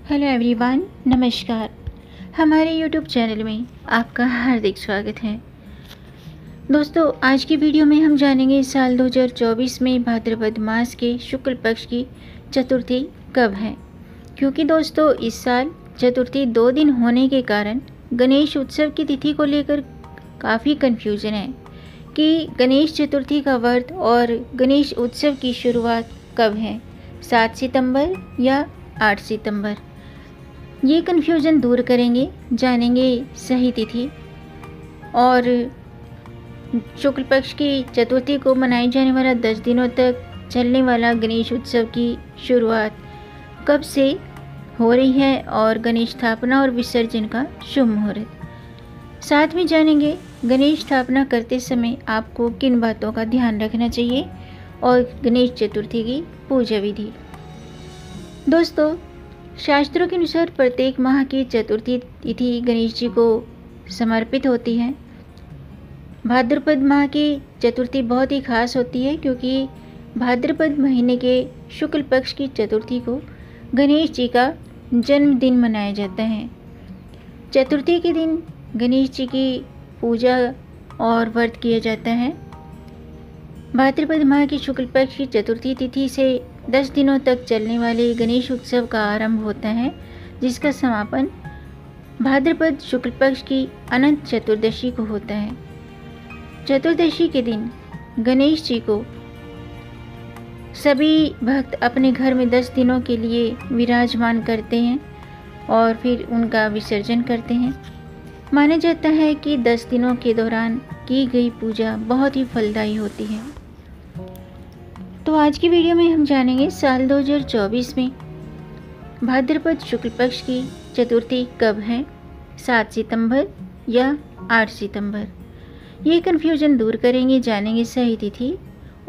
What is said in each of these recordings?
Hello everyone, नमस्कार। हमारे YouTube channel में आपका हार्दिक स्वागत है। दोस्तों, आज की वीडियो में हम जानेंगे साल 2024 में भाद्रपद मास के शुक्ल पक्ष की चतुर्थी कब है। क्योंकि दोस्तों, इस साल चतुर्थी 2 दिन होने के कारण गणेश उत्सव की तिथि को लेकर काफ़ी कन्फ्यूजन है कि गणेश चतुर्थी का व्रत और गणेश उत्सव की शुरुआत कब है, 7 सितंबर या 8 सितंबर। ये कन्फ्यूज़न दूर करेंगे, जानेंगे सही तिथि और शुक्ल पक्ष की चतुर्थी को मनाई जाने वाला 10 दिनों तक चलने वाला गणेश उत्सव की शुरुआत कब से हो रही है और गणेश स्थापना और विसर्जन का शुभ मुहूर्त। साथ में जानेंगे गणेश स्थापना करते समय आपको किन बातों का ध्यान रखना चाहिए और गणेश चतुर्थी की पूजा विधि। दोस्तों, शास्त्रों के अनुसार प्रत्येक माह की चतुर्थी तिथि गणेश जी को समर्पित होती है। भाद्रपद माह की चतुर्थी बहुत ही खास होती है क्योंकि भाद्रपद महीने के शुक्ल पक्ष की चतुर्थी को गणेश जी का जन्मदिन मनाया जाता है। चतुर्थी के दिन गणेश जी की पूजा और व्रत किया जाता है। भाद्रपद माह की शुक्ल पक्ष की चतुर्थी तिथि से 10 दिनों तक चलने वाले गणेश उत्सव का आरंभ होता है, जिसका समापन भाद्रपद शुक्ल पक्ष की अनंत चतुर्दशी को होता है। चतुर्दशी के दिन गणेश जी को सभी भक्त अपने घर में 10 दिनों के लिए विराजमान करते हैं और फिर उनका विसर्जन करते हैं। माना जाता है कि 10 दिनों के दौरान की गई पूजा बहुत ही फलदायी होती है। तो आज की वीडियो में हम जानेंगे साल 2024 में भाद्रपद शुक्ल पक्ष की चतुर्थी कब है, 7 सितंबर या 8 सितंबर। ये कन्फ्यूजन दूर करेंगे, जानेंगे सही तिथि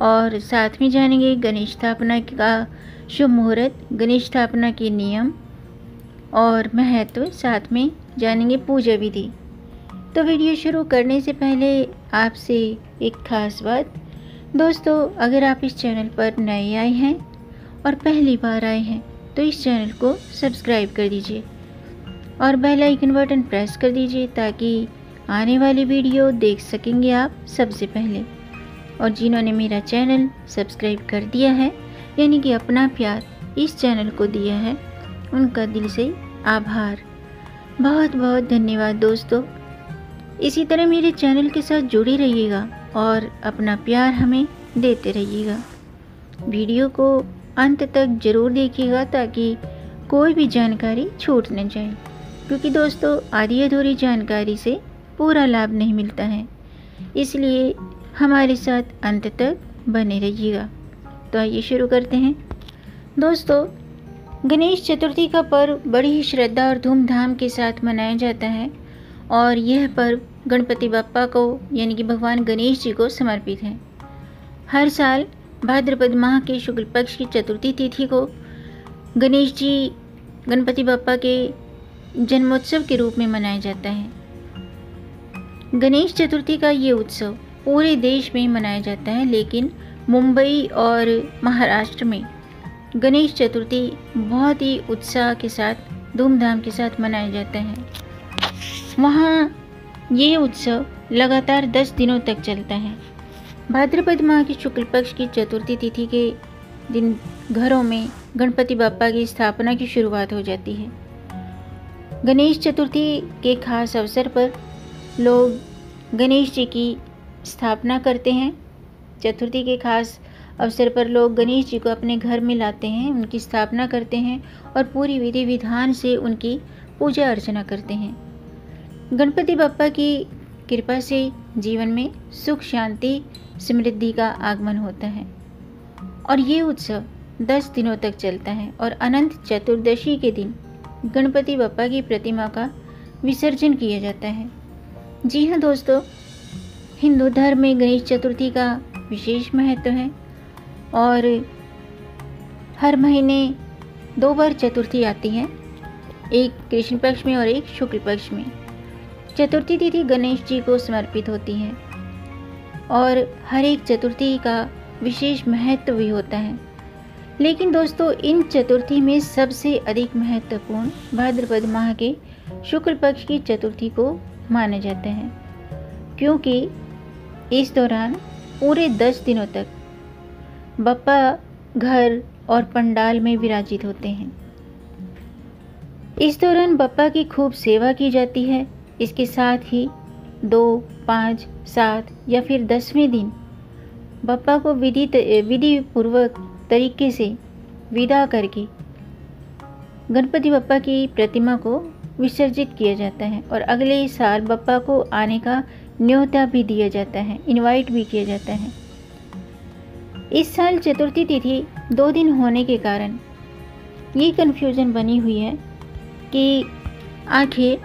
और साथ में जानेंगे गणेश स्थापना का शुभ मुहूर्त, गणेश स्थापना के नियम और महत्व, साथ में जानेंगे पूजा विधि। तो वीडियो शुरू करने से पहले आपसे एक खास बात। दोस्तों, अगर आप इस चैनल पर नए आए हैं और पहली बार आए हैं तो इस चैनल को सब्सक्राइब कर दीजिए और बेल आइकन बटन प्रेस कर दीजिए ताकि आने वाली वीडियो देख सकेंगे आप सबसे पहले। और जिन्होंने मेरा चैनल सब्सक्राइब कर दिया है, यानी कि अपना प्यार इस चैनल को दिया है, उनका दिल से आभार, बहुत बहुत धन्यवाद। दोस्तों, इसी तरह मेरे चैनल के साथ जुड़े रहिएगा और अपना प्यार हमें देते रहिएगा। वीडियो को अंत तक ज़रूर देखिएगा ताकि कोई भी जानकारी छूट न जाए, क्योंकि दोस्तों आधी अधूरी जानकारी से पूरा लाभ नहीं मिलता है, इसलिए हमारे साथ अंत तक बने रहिएगा। तो आइए शुरू करते हैं। दोस्तों, गणेश चतुर्थी का पर्व बड़ी ही श्रद्धा और धूमधाम के साथ मनाया जाता है और यह पर्व गणपति बप्पा को यानी कि भगवान गणेश जी को समर्पित है। हर साल भाद्रपद माह के शुक्ल पक्ष की चतुर्थी तिथि को गणेश जी गणपति बप्पा के जन्मोत्सव के रूप में मनाया जाता है। गणेश चतुर्थी का ये उत्सव पूरे देश में मनाया जाता है, लेकिन मुंबई और महाराष्ट्र में गणेश चतुर्थी बहुत ही उत्साह के साथ, धूमधाम के साथ मनाया जाता है। वहाँ ये उत्सव लगातार 10 दिनों तक चलता है। भाद्रपद माह की शुक्ल पक्ष की चतुर्थी तिथि के दिन घरों में गणपति बप्पा की स्थापना की शुरुआत हो जाती है। गणेश चतुर्थी के खास अवसर पर लोग गणेश जी की स्थापना करते हैं। चतुर्थी के खास अवसर पर लोग गणेश जी को अपने घर में लाते हैं, उनकी स्थापना करते हैं और पूरी विधि विधान से उनकी पूजा अर्चना करते हैं। गणपति बप्पा की कृपा से जीवन में सुख, शांति, समृद्धि का आगमन होता है और ये उत्सव 10 दिनों तक चलता है और अनंत चतुर्दशी के दिन गणपति बप्पा की प्रतिमा का विसर्जन किया जाता है। जी हाँ दोस्तों, हिंदू धर्म में गणेश चतुर्थी का विशेष महत्व है और हर महीने 2 बार चतुर्थी आती है, एक कृष्ण पक्ष में और एक शुक्ल पक्ष में। चतुर्थी तिथि गणेश जी को समर्पित होती है और हर एक चतुर्थी का विशेष महत्व भी होता है। लेकिन दोस्तों इन चतुर्थी में सबसे अधिक महत्वपूर्ण भाद्रपद माह के शुक्ल पक्ष की चतुर्थी को माना जाता है, क्योंकि इस दौरान पूरे 10 दिनों तक बप्पा घर और पंडाल में विराजित होते हैं। इस दौरान बप्पा की खूब सेवा की जाती है। इसके साथ ही 2, 5, 7 या फिर 10वें दिन बप्पा को विधि पूर्वक तरीके से विदा करके गणपति बप्पा की प्रतिमा को विसर्जित किया जाता है और अगले साल बप्पा को आने का न्योता भी दिया जाता है, इनवाइट भी किया जाता है। इस साल चतुर्थी तिथि 2 दिन होने के कारण ये कन्फ्यूजन बनी हुई है कि आखिर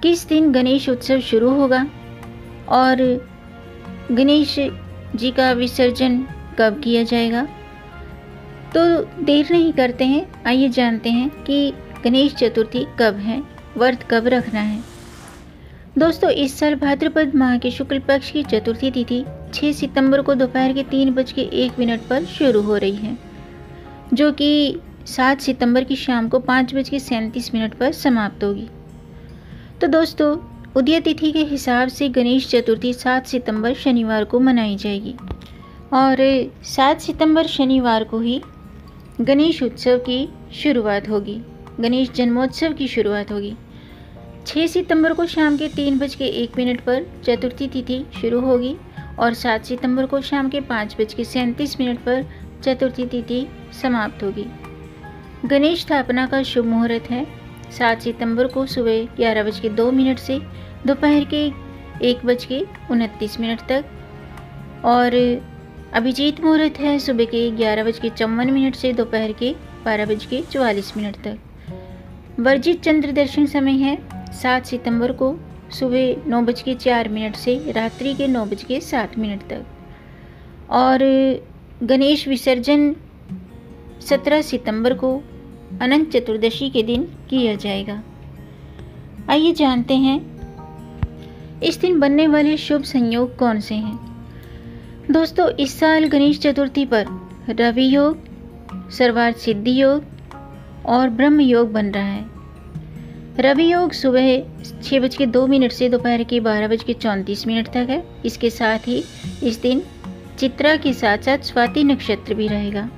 किस दिन गणेश उत्सव शुरू होगा और गणेश जी का विसर्जन कब किया जाएगा। तो देर नहीं करते हैं, आइए जानते हैं कि गणेश चतुर्थी कब है, व्रत कब रखना है। दोस्तों इस साल भाद्रपद माह के शुक्ल पक्ष की चतुर्थी तिथि 6 सितंबर को दोपहर के 3:01 पर शुरू हो रही है, जो कि 7 सितंबर की शाम को 5:37 पर समाप्त होगी। तो दोस्तों उदय तिथि के हिसाब से गणेश चतुर्थी 7 सितंबर शनिवार को मनाई जाएगी और 7 सितंबर शनिवार को ही गणेश उत्सव की शुरुआत होगी, गणेश जन्मोत्सव की शुरुआत होगी। 6 सितंबर को शाम के 3:01 पर चतुर्थी तिथि शुरू होगी और 7 सितंबर को शाम के 5:37 पर चतुर्थी तिथि समाप्त होगी। गणेश स्थापना का शुभ मुहूर्त है 7 सितंबर को सुबह 11:02 से दोपहर के 1:29 तक और अभिजीत मुहूर्त है सुबह के 11:54 से दोपहर के 12:44 तक। वर्जित चंद्र दर्शन समय है 7 सितंबर को सुबह 9:04 से रात्रि के 9:07 तक और गणेश विसर्जन 17 सितंबर को अनंत चतुर्दशी के दिन किया जाएगा। आइए जानते हैं इस दिन बनने वाले शुभ संयोग कौन से हैं। दोस्तों इस साल गणेश चतुर्थी पर रवि योग, सर्वार्थ सिद्धि योग और ब्रह्म योग बन रहा है। रवि योग सुबह 6:02 से दोपहर के 12:34 तक है। इसके साथ ही इस दिन चित्रा के साथ साथ स्वाति नक्षत्र भी रहेगा।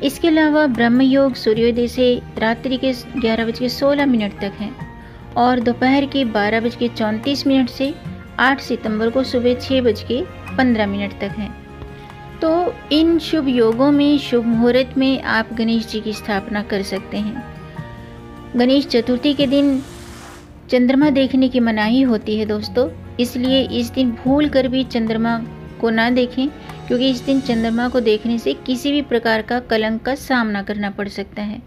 इसके अलावा ब्रह्म योग सूर्योदय से रात्रि के 11:16 तक है और दोपहर के 12:34 से 8 सितंबर को सुबह 6:15 तक है। तो इन शुभ योगों में, शुभ मुहूर्त में आप गणेश जी की स्थापना कर सकते हैं। गणेश चतुर्थी के दिन चंद्रमा देखने की मनाही होती है दोस्तों, इसलिए इस दिन भूल कर भी चंद्रमा को ना देखें, क्योंकि इस दिन चंद्रमा को देखने से किसी भी प्रकार का कलंक का सामना करना पड़ सकता है।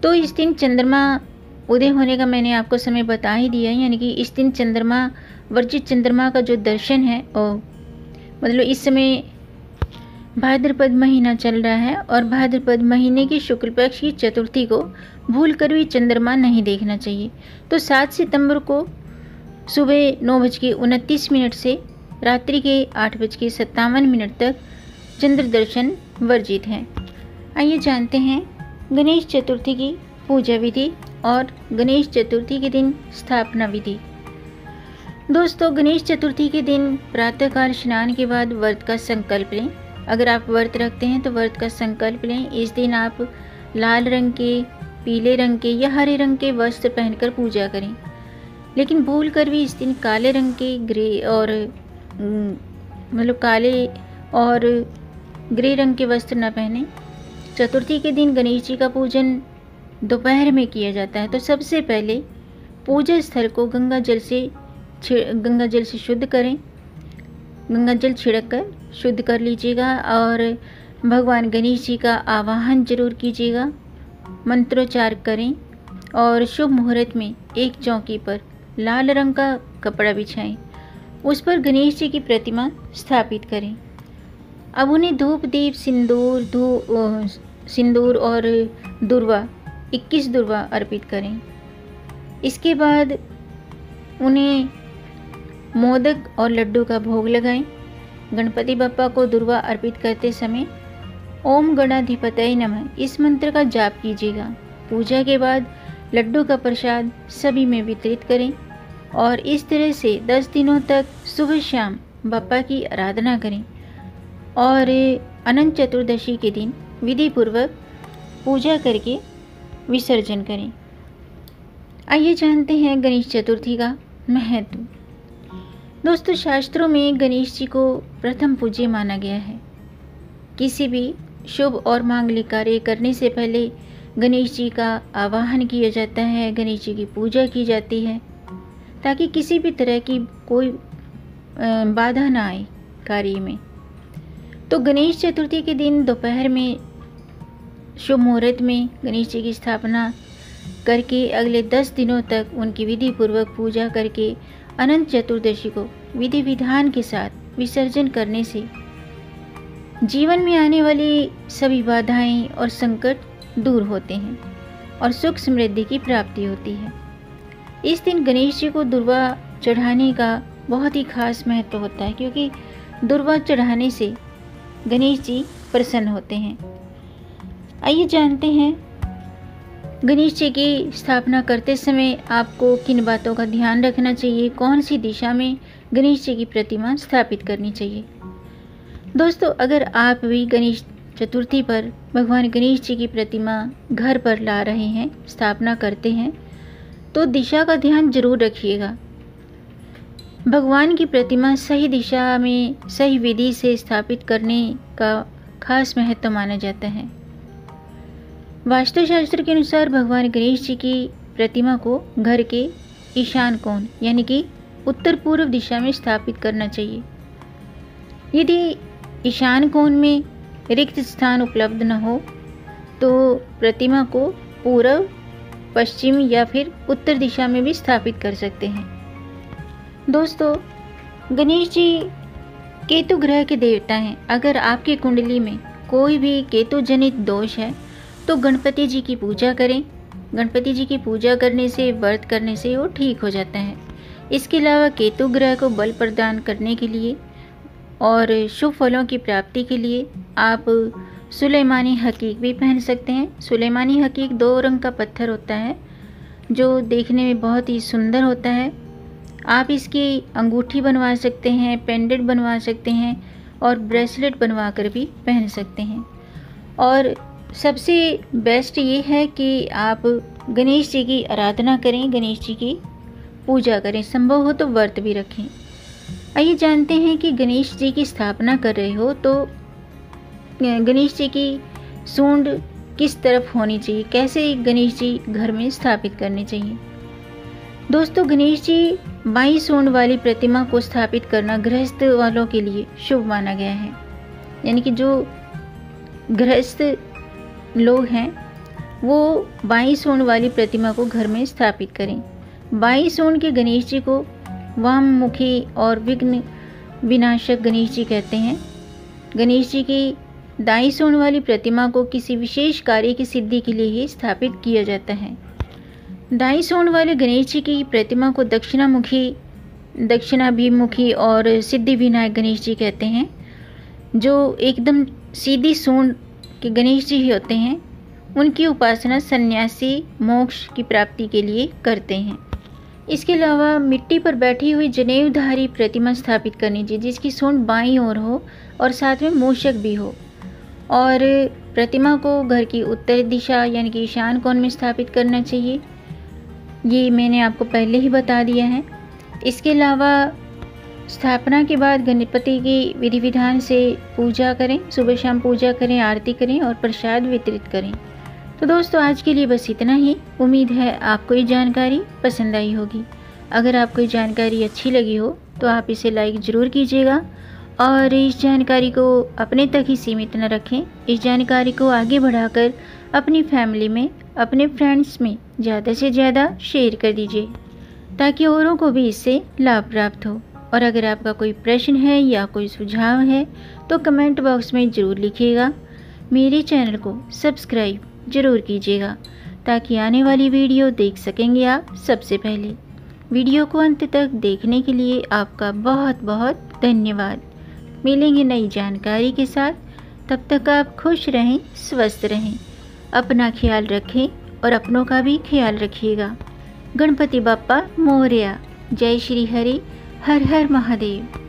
तो इस दिन चंद्रमा उदय होने का मैंने आपको समय बता ही दिया है, यानी कि इस दिन चंद्रमा, वर्जित चंद्रमा का जो दर्शन है मतलब इस समय भाद्रपद महीना चल रहा है और भाद्रपद महीने की शुक्ल पक्ष की चतुर्थी को भूल कर भी चंद्रमा नहीं देखना चाहिए। तो 7 सितंबर को सुबह 9:29 से रात्रि के 8:57 तक चंद्र दर्शन वर्जित है। आइए जानते हैं गणेश चतुर्थी की पूजा विधि और गणेश चतुर्थी के दिन स्थापना विधि। दोस्तों गणेश चतुर्थी के दिन प्रातःकाल स्नान के बाद व्रत का संकल्प लें। अगर आप व्रत रखते हैं तो व्रत का संकल्प लें। इस दिन आप लाल रंग के, पीले रंग के या हरे रंग के वस्त्र पहनकर पूजा करें, लेकिन भूल कर भी इस दिन काले रंग के, ग्रे और काले और ग्रे रंग के वस्त्र न पहने। चतुर्थी के दिन गणेश जी का पूजन दोपहर में किया जाता है। तो सबसे पहले पूजा स्थल को गंगा जल से शुद्ध करें, गंगा जल छिड़क कर शुद्ध कर लीजिएगा और भगवान गणेश जी का आवाहन जरूर कीजिएगा, मंत्रोच्चार करें और शुभ मुहूर्त में एक चौकी पर लाल रंग का कपड़ा बिछाएं, उस पर गणेश जी की प्रतिमा स्थापित करें। अब उन्हें धूप, दीप, सिंदूर और दुर्वा 21 दुर्वा अर्पित करें। इसके बाद उन्हें मोदक और लड्डू का भोग लगाएं। गणपति बप्पा को दुर्वा अर्पित करते समय ओम गणाधिपतये नमः इस मंत्र का जाप कीजिएगा। पूजा के बाद लड्डू का प्रसाद सभी में वितरित करें और इस तरह से 10 दिनों तक सुबह शाम बापा की आराधना करें और अनंत चतुर्दशी के दिन विधि पूर्वक पूजा करके विसर्जन करें। आइए जानते हैं गणेश चतुर्थी का महत्व। दोस्तों, शास्त्रों में गणेश जी को प्रथम पूज्य माना गया है। किसी भी शुभ और मांगलिक कार्य करने से पहले गणेश जी का आवाहन किया जाता है, गणेश जी की पूजा की जाती है ताकि किसी भी तरह की कोई बाधा ना आए कार्य में। तो गणेश चतुर्थी के दिन दोपहर में शुभ मुहूर्त में गणेश जी की स्थापना करके अगले 10 दिनों तक उनकी विधि पूर्वक पूजा करके अनंत चतुर्दशी को विधि विधान के साथ विसर्जन करने से जीवन में आने वाली सभी बाधाएं और संकट दूर होते हैं और सुख समृद्धि की प्राप्ति होती है। इस दिन गणेश जी को दुर्वा चढ़ाने का बहुत ही खास महत्व होता है, क्योंकि दुर्वा चढ़ाने से गणेश जी प्रसन्न होते हैं। आइए जानते हैं गणेश जी की स्थापना करते समय आपको किन बातों का ध्यान रखना चाहिए, कौन सी दिशा में गणेश जी की प्रतिमा स्थापित करनी चाहिए। दोस्तों, अगर आप भी गणेश चतुर्थी पर भगवान गणेश जी की प्रतिमा घर पर ला रहे हैं, स्थापना करते हैं, तो दिशा का ध्यान जरूर रखिएगा। भगवान की प्रतिमा सही दिशा में सही विधि से स्थापित करने का खास महत्व माना जाता है। वास्तुशास्त्र के अनुसार भगवान गणेश जी की प्रतिमा को घर के ईशान कोण यानी कि उत्तर पूर्व दिशा में स्थापित करना चाहिए। यदि ईशान कोण में रिक्त स्थान उपलब्ध न हो तो प्रतिमा को पूर्व, पश्चिम या फिर उत्तर दिशा में भी स्थापित कर सकते हैं। दोस्तों, गणेश जी केतु ग्रह के देवता हैं। अगर आपकी कुंडली में कोई भी केतु जनित दोष है तो गणपति जी की पूजा करें। गणपति जी की पूजा करने से, व्रत करने से वो ठीक हो जाता है। इसके अलावा केतु ग्रह को बल प्रदान करने के लिए और शुभ फलों की प्राप्ति के लिए आप सुलेमानी हकीक भी पहन सकते हैं। सुलेमानी हकीक 2 रंग का पत्थर होता है जो देखने में बहुत ही सुंदर होता है। आप इसकी अंगूठी बनवा सकते हैं, पेंडेंट बनवा सकते हैं और ब्रेसलेट बनवा कर भी पहन सकते हैं। और सबसे बेस्ट ये है कि आप गणेश जी की आराधना करें, गणेश जी की पूजा करें, संभव हो तो व्रत भी रखें। आइए जानते हैं कि गणेश जी की स्थापना कर रहे हो तो गणेश जी की सूंड किस तरफ होनी चाहिए, कैसे गणेश जी घर में स्थापित करने चाहिए। दोस्तों, गणेश जी बाईं सूंड वाली प्रतिमा को स्थापित करना गृहस्थ वालों के लिए शुभ माना गया है। यानी कि जो गृहस्थ लोग हैं वो बाईं सूंड वाली प्रतिमा को घर में स्थापित करें। बाईं सूंड के गणेश जी को वाममुखी और विघ्न विनाशक गणेश जी कहते हैं। गणेश जी की दाईं सूंड वाली प्रतिमा को किसी विशेष कार्य की सिद्धि के लिए ही स्थापित किया जाता है। दाईं सूंड वाले गणेश जी की प्रतिमा को दक्षिणाभिमुखी और सिद्धि विनायक गणेश जी कहते हैं। जो एकदम सीधी सूंड के गणेश जी ही होते हैं, उनकी उपासना सन्यासी मोक्ष की प्राप्ति के लिए करते हैं। इसके अलावा मिट्टी पर बैठी हुई जनेऊधारी प्रतिमा स्थापित करनी चाहिए जिसकी सूंड बाईं ओर हो और साथ में मूषक भी हो। और प्रतिमा को घर की उत्तर दिशा यानी कि ईशान कोण में स्थापित करना चाहिए। ये मैंने आपको पहले ही बता दिया है। इसके अलावा स्थापना के बाद गणपति की विधि विधान से पूजा करें, सुबह शाम पूजा करें, आरती करें और प्रसाद वितरित करें। तो दोस्तों, आज के लिए बस इतना ही। उम्मीद है आपको ये जानकारी पसंद आई होगी। अगर आपको ये जानकारी अच्छी लगी हो तो आप इसे लाइक ज़रूर कीजिएगा और इस जानकारी को अपने तक ही सीमित न रखें। इस जानकारी को आगे बढ़ाकर अपनी फैमिली में, अपने फ्रेंड्स में ज़्यादा से ज़्यादा शेयर कर दीजिए ताकि औरों को भी इससे लाभ प्राप्त हो। और अगर आपका कोई प्रश्न है या कोई सुझाव है तो कमेंट बॉक्स में ज़रूर लिखिएगा। मेरे चैनल को सब्सक्राइब ज़रूर कीजिएगा ताकि आने वाली वीडियो देख सकेंगे आप सबसे पहले। वीडियो को अंत तक देखने के लिए आपका बहुत बहुत धन्यवाद। मिलेंगे नई जानकारी के साथ, तब तक आप खुश रहें, स्वस्थ रहें, अपना ख्याल रखें और अपनों का भी ख्याल रखिएगा। गणपति बप्पा मोरया। जय श्री हरि। हर हर महादेव।